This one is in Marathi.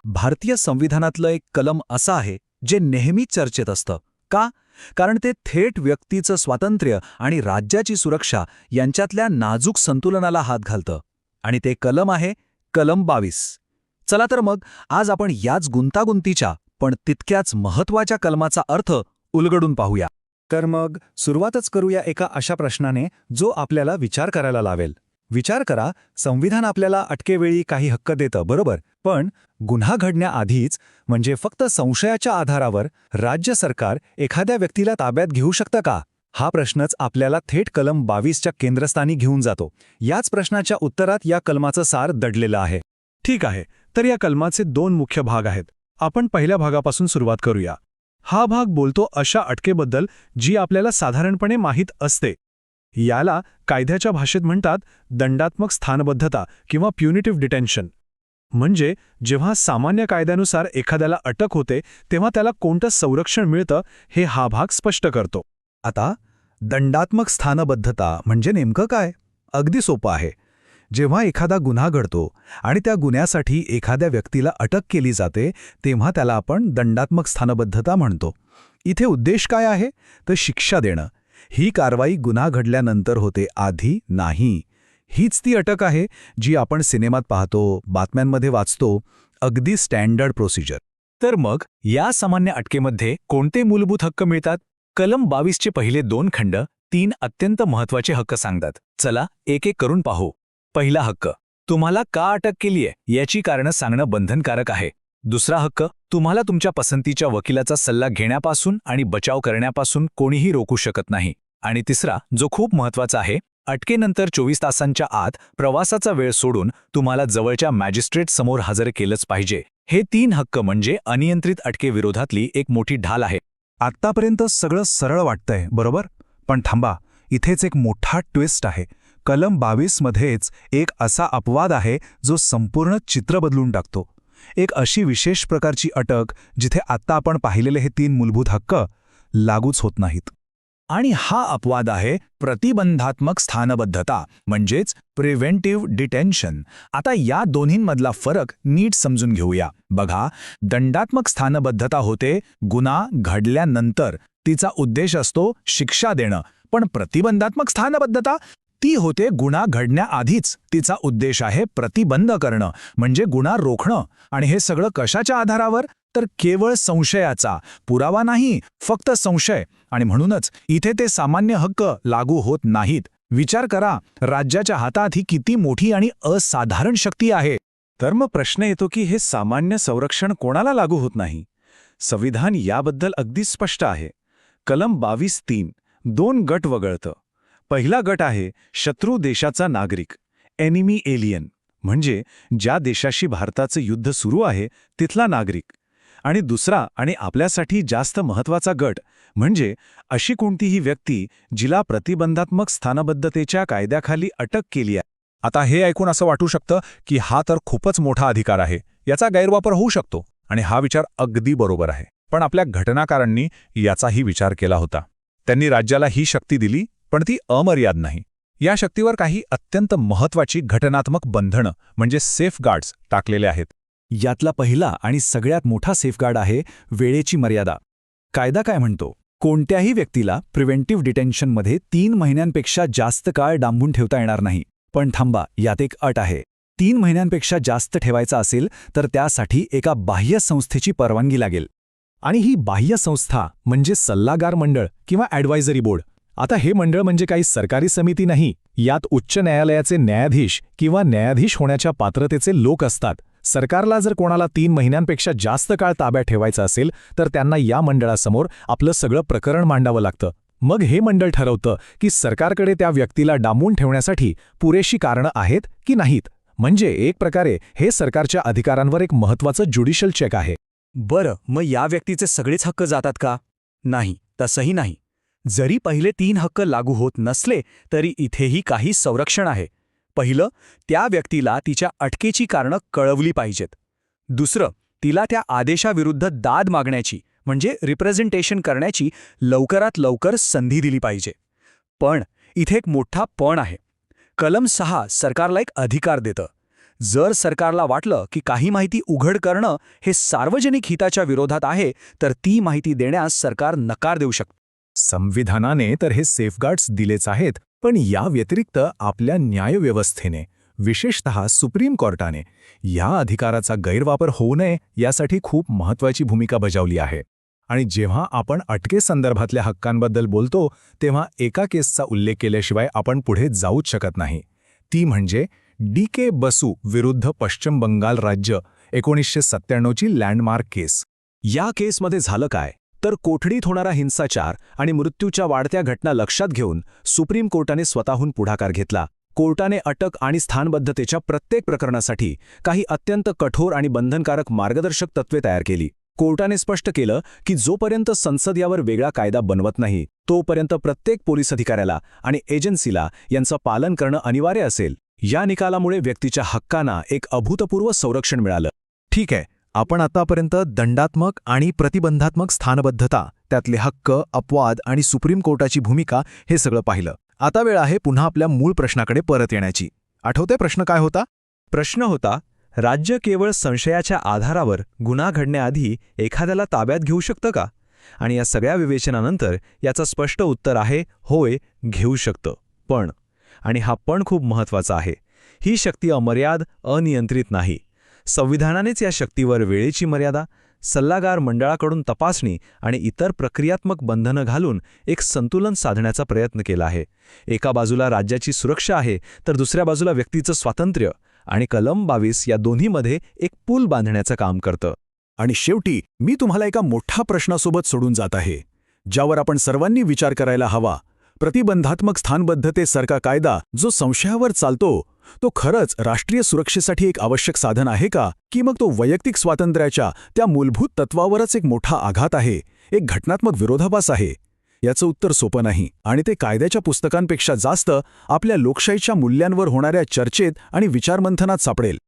भारतीय संविधानातलं एक कलम असं आहे जे नेहमी चर्चेत असतं. का? कारण ते थेट व्यक्तीचं स्वातंत्र्य आणि राज्याची सुरक्षा यांच्यातल्या नाजूक संतुलनाला हात घालतं. आणि ते कलम आहे कलम 22. चला तर मग आज आपण याच गुंतागुंतीच्या पण तितक्याच महत्त्वाच्या कलमाचा अर्थ उलगडून पाहूया. तर मग सुरुवातच करूया एका अशा प्रश्नाने जो आपल्याला विचार करायला लावेल. विचार करा, संविधान आपल्याला अटकेवेळी काही हक्क देतं, बरोबर? पण गुन्हा घडण्याआधीच, म्हणजे फक्त संशयाच्या आधारावर राज्य सरकार एखाद्या व्यक्तीला ताब्यात घेऊ शकतं का? हा प्रश्नच आपल्याला थेट कलम 22च्या केंद्रस्थानी घेऊन जातो. याच प्रश्नाच्या उत्तरात या कलमाचं सार दडलेलं आहे. ठीक आहे, तर या कलमाचे 2 मुख्य भाग आहेत. आपण पहिल्या भागापासून सुरुवात करूया. हा भाग बोलतो अशा अटकेबद्दल जी आपल्याला साधारणपणे माहीत असते. याला कायद्याच्या भाषेत म्हणतात दंडात्मक स्थानबद्धता किंवा प्युनिटिव्ह डिटेन्शन. म्हणजे जेव्हा सामान्य कायद्यानुसार एखाद्याला अटक होते तेव्हा त्याला कोणतं संरक्षण मिळतं हे हा भाग स्पष्ट करतो. आता दंडात्मक स्थानबद्धता म्हणजे नेमकं काय? अगदी सोपं आहे. जेव्हा एखादा गुन्हा घडतो आणि त्या गुन्ह्यासाठी एखाद्या व्यक्तीला अटक केली जाते तेव्हा त्याला आपण दंडात्मक स्थानबद्धता म्हणतो. इथे उद्देश काय आहे? तर शिक्षा देणं. ही कारवाई गुन्हा घडल्यानंतर होते, आधी नाही. हीच ती अटक आहे जी आपण सिनेमात पाहतो, बातम्यांमध्ये वाचतो, अगदी स्टँडर्ड प्रोसिजर. तर मग या सामान्य अटकेमध्ये कोणते मूलभूत हक्क मिळतात? कलम 22चे पहिले 2 खंड 3 अत्यंत महत्त्वाचे हक्क सांगतात. चला एक एक करून पाहू. पहिला हक्क, तुम्हाला का अटक केलीये याची कारणं सांगणं बंधनकारक आहे. दुसरा हक्क, तुम्हाला तुमच्या पसंतीच्या वकिलाचा सल्ला घेण्यापासून आणि बचाव करण्यापासून कोणीही रोखू शकत नाही. आणि तिसरा, जो खूप महत्त्वाचा आहे, अटकेनंतर 24 तासांच्या आत प्रवासाचा वेळ सोडून तुम्हाला जवळच्या मॅजिस्ट्रेट समोर हजर केलंच पाहिजे. हे 3 हक्क म्हणजे अनियंत्रित अटकेविरोधातली एक मोठी ढाल आहे. आत्तापर्यंत सगळं सरळ वाटतंय, बरोबर? पण थांबा, इथेच एक मोठा ट्विस्ट आहे. कलम 22 मध्येच एक असा अपवाद आहे जो संपूर्ण चित्र बदलून टाकतो. एक अशी विशेष प्रकारची अटक जिथे आत्ता आपण पाहिलेले हे 3 मूलभूत हक्क लागूच होत नाहीत. आणि हा अपवाद आहे प्रतिबंधात्मक स्थानबद्धता, म्हणजेच प्रिव्हेंटिव्ह डिटेन्शन. आता या दोन्हींमधला फरक नीट समजून घेऊया. बघा, दंडात्मक स्थानबद्धता होते गुन्हा घडल्यानंतर, तिचा उद्देश असतो शिक्षा देणं. पण प्रतिबंधात्मक स्थानबद्धता ती होते गुन्हा घडण्याआधीच, तिचा उद्देश आहे प्रतिबंध करणं, म्हणजे गुन्हा रोखणं. आणि हे सगळं कशाच्या आधारावर? तर केवळ संशयाचा, पुरावा नाही, फक्त संशय. आणि म्हणूनच इथे ते सामान्य हक्क लागू होत नाहीत. विचार करा, राज्याच्या हातात ही किती मोठी आणि असाधारण शक्ती आहे. तर मग प्रश्न येतो की हे सामान्य संरक्षण कोणाला लागू होत नाही? संविधान याबद्दल अगदी स्पष्ट आहे. कलम 22(3) 2 गट वगळतं. पहिला गट आहे शत्रू देशाचा नागरिक, एनिमी एलियन, म्हणजे ज्या देशाशी भारताचं युद्ध सुरू आहे तिथला नागरिक. आणि दुसरा आणि आपल्यासाठी जास्त महत्त्वाचा गट म्हणजे अशी कोणतीही व्यक्ती जिला प्रतिबंधात्मक स्थानबद्धतेच्या कायद्याखाली अटक केली आहे. आता हे ऐकून असं वाटू शकतं की हा तर खूपच मोठा अधिकार आहे, याचा गैरवापर होऊ शकतो. आणि हा विचार अगदी बरोबर आहे. पण आपल्या घटनाकारांनी याचाही विचार केला होता. त्यांनी राज्याला ही शक्ती दिली, पण ती अमर्याद नाही. या शक्तीवर काही अत्यंत महत्त्वाची घटनात्मक बंधनं म्हणजे सेफगार्ड्स टाकलेले आहेत. यातला पहिला आणि सगळ्यात मोठा सेफगार्ड आहे वेळेची मर्यादा. कायदा काय म्हणतो? कोणत्याही व्यक्तीला प्रिव्हेंटिव्ह डिटेन्शनमध्ये 3 महिन्यांपेक्षा जास्त काळ डांबून ठेवता येणार नाही. पण थांबा, यात एक अट आहे. 3 महिन्यांपेक्षा जास्त ठेवायचा असेल तर त्यासाठी एका बाह्य संस्थेची परवानगी लागेल. आणि ही बाह्य संस्था म्हणजे सल्लागार मंडळ किंवा ॲडवायझरी बोर्ड. आता हे मंडळ म्हणजे काही सरकारी समिती नाही. यात उच्च न्यायालयाचे न्यायाधीश किंवा न्यायाधीश होण्याच्या पात्रतेचे लोक असतात. सरकारला जर कोणाला 3 महिन्यांपेक्षा जास्त काळ ताब्यात ठेवायचं असेल तर त्यांना या मंडळासमोर आपलं सगळं प्रकरण मांडावं लागतं. मग हे मंडळ ठरवतं की सरकारकडे त्या व्यक्तीला डांबून ठेवण्यासाठी पुरेशी कारणं आहेत की नाहीत. म्हणजे एक प्रकारे हे सरकारच्या अधिकारांवर एक महत्त्वाचं ज्युडिशियल चेक आहे. बरं, मग या व्यक्तीचे सगळेच हक्क जातात का? नाही, तसंही नाही. जरी पहिले 3 हक्क लागू होत नसले तरी इथेही काही संरक्षण आहे. पहिलं, त्या व्यक्तीला तिच्या अटकेची कारणं कळवली पाहिजेत. दुसरं, तिला त्या आदेशाविरुद्ध दाद मागण्याची म्हणजे रिप्रेझेंटेशन करण्याची लवकरात लवकर संधी दिली पाहिजे. पण इथे एक मोठा पण आहे. कलम 6 सरकारला एक अधिकार देतं. जर सरकारला वाटलं की काही माहिती उघड करणं हे सार्वजनिक हिताच्या विरोधात आहे, तर ती माहिती देण्यास सरकार नकार देऊ शकते. संविधानाने तर हे सेफगार्ड्स दिलेच आहेत, पण या व्यतिरिक्त आपल्या न्यायव्यवस्थेने, विशेषतः सुप्रीम कोर्टाने या अधिकाराचा गैरवापर होऊ नये यासाठी खूप महत्त्वाची भूमिका बजावली आहे. आणि जेव्हा आपण अटकेसंदर्भातल्या हक्कांबद्दल बोलतो तेव्हा एका केसचा उल्लेख केल्याशिवाय आपण पुढे जाऊच शकत नाही. ती म्हणजे डी.के. बसू विरुद्ध पश्चिम बंगाल राज्य 1997ची लँडमार्क केस. या केसमध्ये झालं काय, तर कोठडीत होणारा हिंसाचार आणि मृत्यूच्या वाढत्या घटना लक्षात घेऊन सुप्रीम कोर्टाने स्वतःहून पुढाकार घेतला. कोर्टाने अटक आणि स्थानबद्धतेच्या प्रत्येक प्रकरणासाठी काही अत्यंत कठोर आणि बंधनकारक मार्गदर्शक तत्त्वे तयार केली. कोर्टाने स्पष्ट केलं की जोपर्यंत संसद यावर वेगळा कायदा बनवत नाही, तोपर्यंत प्रत्येक पोलीस अधिकाऱ्याला आणि एजन्सीला यांचं पालन करणं अनिवार्य असेल. या निकालामुळे व्यक्तीच्या हक्कांना एक अभूतपूर्व संरक्षण मिळालं. ठीक आहे, आपण आतापर्यंत दंडात्मक आणि प्रतिबंधात्मक स्थानबद्धता, त्यातले हक्क, अपवाद आणि सुप्रीम कोर्टाची भूमिका हे सगळं पाहिलं. आता वेळ आहे पुन्हा आपल्या मूळ प्रश्नाकडे परत येण्याची. आठवतंय प्रश्न काय होता? प्रश्न होता, राज्य केवळ संशयाच्या आधारावर गुन्हा घडण्याआधी एखाद्याला ताब्यात घेऊ शकतं का? आणि या सगळ्या विवेचनानंतर याचं स्पष्ट उत्तर आहे, होय, घेऊ शकतं. पण, आणि हा पण खूप महत्त्वाचा आहे, ही शक्ती अमर्याद, अनियंत्रित नाही. संविधानानेच या शक्तीवर वेळेची मर्यादा, सल्लागार मंडळाकडून तपासणी आणि इतर प्रक्रियात्मक बंधनं घालून एक संतुलन साधण्याचा प्रयत्न केला आहे. एका बाजूला राज्याची सुरक्षा आहे, तर दुसऱ्या बाजूला व्यक्तीचं स्वातंत्र्य, आणि कलम 22 या दोन्हीमध्ये एक पूल बांधण्याचं काम करतं. आणि शेवटी मी तुम्हाला एका मोठ्या प्रश्नासोबत सोडून जात आहे, ज्यावर आपण सर्वांनी विचार करायला हवा. प्रतिबंधात्मक स्थानबद्धतेसारखा कायदा जो संशयावर चालतो, तो खरंच राष्ट्रीय सुरक्षेसाठी एक आवश्यक साधन आहे का? की मग तो वैयक्तिक स्वातंत्र्याच्या त्या मूलभूत तत्वावरच एक मोठा आघात आहे, एक घटनात्मक विरोधाभास आहे? याचं उत्तर सोपं नाही, आणि ते कायद्याच्या पुस्तकांपेक्षा जास्त आपल्या लोकशाहीच्या मूल्यांवर होणाऱ्या चर्चेत आणि विचारमंथनात सापडेल.